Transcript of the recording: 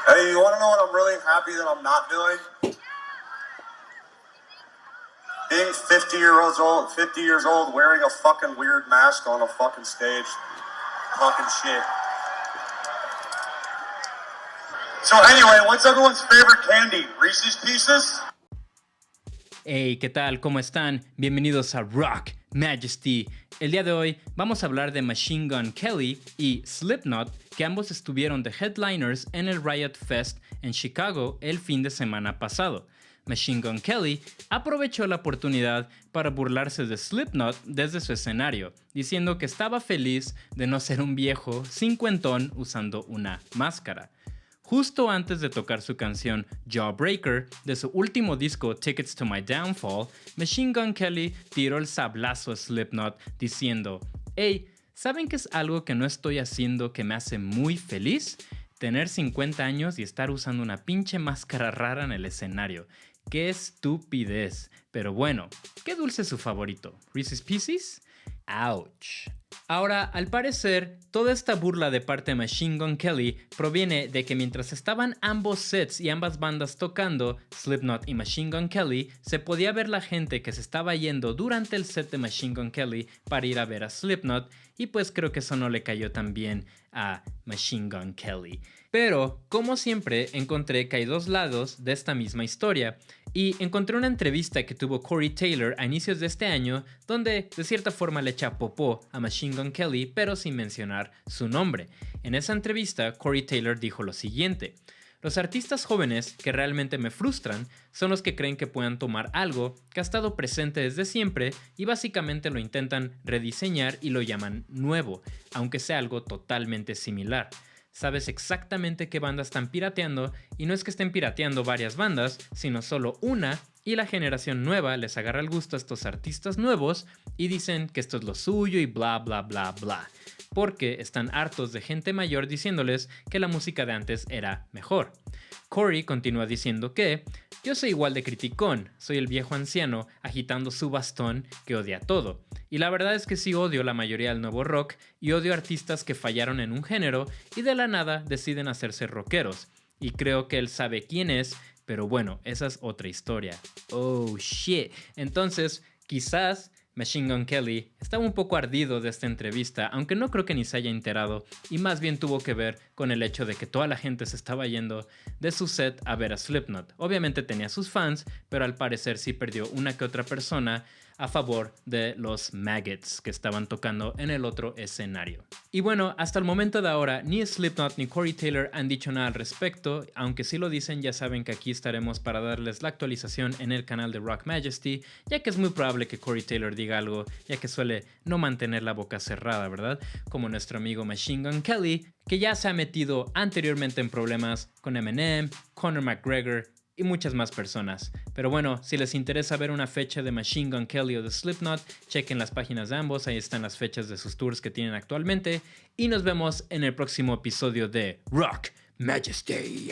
Hey, you want to know what I'm really happy that I'm not doing? Being 50 years old, wearing a fucking weird mask on a fucking stage. Fucking shit. So anyway, what's everyone's favorite candy? Reese's Pieces? Hey, ¿qué tal? ¿Cómo están? Bienvenidos a Rock Majesty. El día de hoy vamos a hablar de Machine Gun Kelly y Slipknot, que ambos estuvieron de headliners en el Riot Fest en Chicago el fin de semana pasado. Machine Gun Kelly aprovechó la oportunidad para burlarse de Slipknot desde su escenario, diciendo que estaba feliz de no ser un viejo cincuentón usando una máscara. Justo antes de tocar su canción Jawbreaker de su último disco Tickets to My Downfall, Machine Gun Kelly tiró el sablazo a Slipknot diciendo: "Hey, ¿saben qué es algo que no estoy haciendo que me hace muy feliz? Tener 50 años y estar usando una pinche máscara rara en el escenario. ¡Qué estupidez! Pero bueno, ¿qué dulce es su favorito? ¿Reese's Pieces? ¡Ouch! Ahora, al parecer, toda esta burla de parte de Machine Gun Kelly proviene de que mientras estaban ambos sets y ambas bandas tocando, Slipknot y Machine Gun Kelly, se podía ver la gente que se estaba yendo durante el set de Machine Gun Kelly para ir a ver a Slipknot, y pues creo que eso no le cayó tan bien a Machine Gun Kelly. Pero, como siempre, encontré que hay dos lados de esta misma historia, y encontré una entrevista que tuvo Corey Taylor a inicios de este año, donde de cierta forma le echa popó a Machine Gun Kelly, pero sin mencionar su nombre. En esa entrevista, Corey Taylor dijo lo siguiente: "Los artistas jóvenes que realmente me frustran son los que creen que puedan tomar algo que ha estado presente desde siempre y básicamente lo intentan rediseñar y lo llaman nuevo, aunque sea algo totalmente similar. Sabes exactamente qué bandas están pirateando, y no es que estén pirateando varias bandas, sino solo una, y la generación nueva les agarra el gusto a estos artistas nuevos y dicen que esto es lo suyo y bla bla bla bla, porque están hartos de gente mayor diciéndoles que la música de antes era mejor". Corey continúa diciendo que: "Yo soy igual de criticón, soy el viejo anciano agitando su bastón que odia todo. Y la verdad es que sí odio la mayoría del nuevo rock y odio artistas que fallaron en un género y de la nada deciden hacerse rockeros. Y creo que él sabe quién es, pero bueno, esa es otra historia". Oh shit. Entonces, quizás Machine Gun Kelly estaba un poco ardido de esta entrevista, aunque no creo que ni se haya enterado, y más bien tuvo que ver con el hecho de que toda la gente se estaba yendo de su set a ver a Slipknot. Obviamente tenía sus fans, pero al parecer sí perdió una que otra persona a favor de los maggots que estaban tocando en el otro escenario. Y bueno, hasta el momento de ahora, ni Slipknot ni Corey Taylor han dicho nada al respecto, aunque si lo dicen ya saben que aquí estaremos para darles la actualización en el canal de Rock Majesty, ya que es muy probable que Corey Taylor diga algo, ya que suele no mantener la boca cerrada, ¿verdad? Como nuestro amigo Machine Gun Kelly, que ya se ha metido anteriormente en problemas con Eminem, Conor McGregor y muchas más personas. Pero bueno, si les interesa ver una fecha de Machine Gun Kelly o de Slipknot, chequen las páginas de ambos, ahí están las fechas de sus tours que tienen actualmente, y nos vemos en el próximo episodio de Rock Majesty.